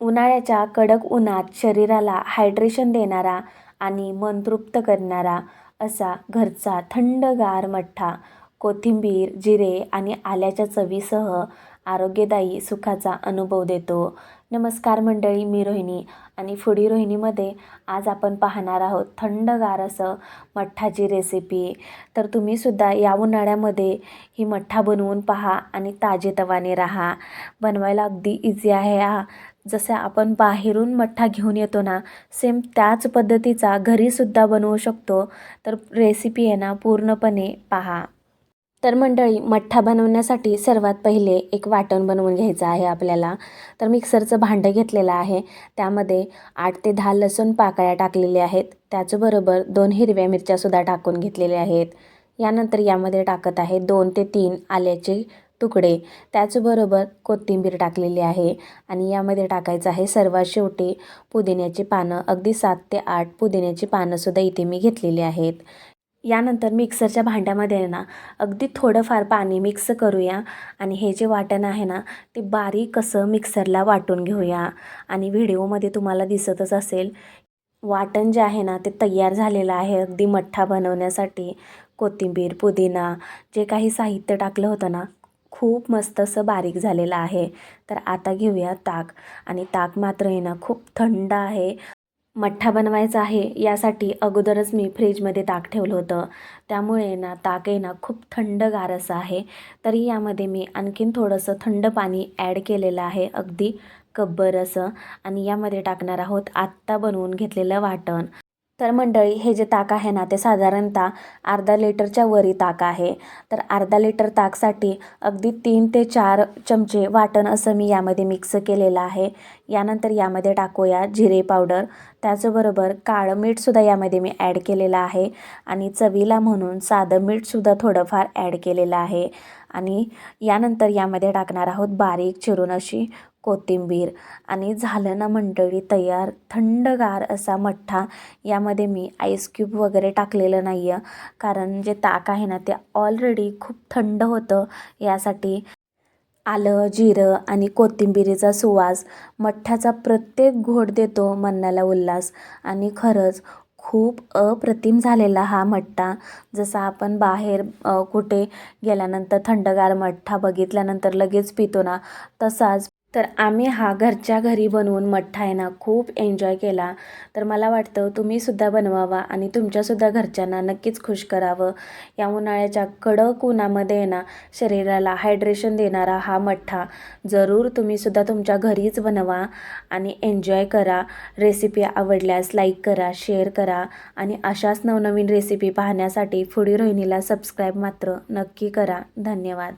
उन्हाळ्याच्या कडक उन्हात शरीराला हायड्रेशन देणारा आणि मन तृप्त करणारा असा घरचा थंडगार मठ्ठा कोथिंबीर, जिरे आणि आल्याच्या चवीसह आरोग्यदायी सुखाचा अनुभव देतो. नमस्कार मंडळी, मी रोहिणी आणि फूडी रोहिणीमध्ये आज आपण पाहणार आहोत थंडगार असं मठ्ठाची रेसिपी. तर तुम्हीसुद्धा या उन्हाळ्यामध्ये ही मठ्ठा बनवून पहा आणि ताजेतवाने राहा. बनवायला अगदी इझी आहे हा. जसं आपण बाहेरून मठ्ठा घेऊन येतो ना, सेम त्याच पद्धतीचा घरीसुद्धा बनवू शकतो. तर रेसिपी आहे ना पूर्णपणे पहा. तर मंडळी, मठ्ठा बनवण्यासाठी सर्वात पहिले एक वाटण बनवून घ्यायचं आहे आपल्याला. तर मिक्सरचं भांडं घेतलेलं आहे. त्यामध्ये 8 ते 10 लसूण पाकळ्या टाकलेल्या आहेत. त्याचबरोबर 2 हिरव्या मिरच्यासुद्धा टाकून घेतलेल्या आहेत. यानंतर यामध्ये टाकत आहे 2 ते 3 आल्याचे तुकडे. त्याचबरोबर कोथिंबीर टाकलेली आहे आणि यामध्ये टाकायचं आहे सर्वात शेवटी पुदिन्याची पानं. अगदी 7 ते 8 पुदिन्याची पानंसुद्धा इथे मी घेतलेली आहेत. यानंतर मिक्सरच्या भांड्यामध्ये ना अगदी थोडंफार पाणी मिक्स करूया आणि हे जे वाटण आहे ना ते बारीक असं मिक्सरला वाटून घेऊया. आणि व्हिडिओमध्ये तुम्हाला दिसतच असेल वाटण जे आहे ना ते तयार झालेलं आहे अगदी मठ्ठा बनवण्यासाठी. कोथिंबीर, पुदिना जे काही साहित्य टाकलं होतं ना, खूप मस्त असं बारीक झालेलं आहे. तर आता घेऊया ताक. आणि ताक मात्र आहे ना खूप थंड आहे. मठ्ठा बनवायचा आहे यासाठी अगोदरच मी फ्रीजमध्ये ताक ठेवलं होतं. त्यामुळे ना ताक आहे ना खूप थंडगार असं आहे. तरी यामध्ये मी आणखीन थोडंसं थंड पाणी ॲड केलेलं आहे, अगदी कपभर असं. आणि यामध्ये टाकणार आहोत आत्ता बनवून घेतलेलं वाटण. तर मंडळी, हे जे ताक आहे ना ते साधारणतः अर्धा लिटरच्या वरी ताक आहे. तर अर्धा लिटर ताकसाठी अगदी 3 ते 4 चमचे वाटण असं मी यामध्ये मिक्स केलेलं आहे. यानंतर यामध्ये टाकूया जिरे पावडर. त्याचबरोबर काळं मीठसुद्धा यामध्ये मी ॲड केलेलं आहे आणि चवीला म्हणून साधं मीठसुद्धा थोडंफार ॲड केलेलं आहे. आणि यानंतर यामध्ये टाकणार आहोत बारीक चिरून अशी कोथिंबीर. आणि झालं ना मंडळी तयार थंडगार असा मठ्ठा. यामध्ये मी आईस क्यूब वगैरे टाकलेलं नाही आहे, कारण जे ताक आहे ना ते ऑलरेडी खूप थंड होतं. यासाठी आलं, जिरं आणि कोथिंबिरीचा सुवास मठ्ठ्याचा प्रत्येक घोट देतो मनाला उल्हास. आणि खरंच खूप अप्रतिम झालेला हा मठ्ठा. जसा आपण बाहेर कुठे गेल्यानंतर थंडगार मठ्ठा बघितल्यानंतर लगेच पितो ना, तसाच. तर आम्ही हा घरच्या घरी बनवून मठ्ठा आहे ना खूप एन्जॉय केला. तर मला वाटतं तुम्हीसुद्धा बनवावा आणि तुमच्यासुद्धा घरच्यांना नक्कीच खुश करावं. या उन्हाळ्याच्या कडक उन्हामध्ये आहे ना शरीराला हायड्रेशन देणारा हा मठ्ठा जरूर तुम्हीसुद्धा तुमच्या घरीच बनवा आणि एन्जॉय करा. रेसिपी आवडल्यास लाईक करा, शेअर करा आणि अशाच नवनवीन रेसिपी पाहण्यासाठी फूडी रोहिणीला सबस्क्राईब मात्र नक्की करा. धन्यवाद.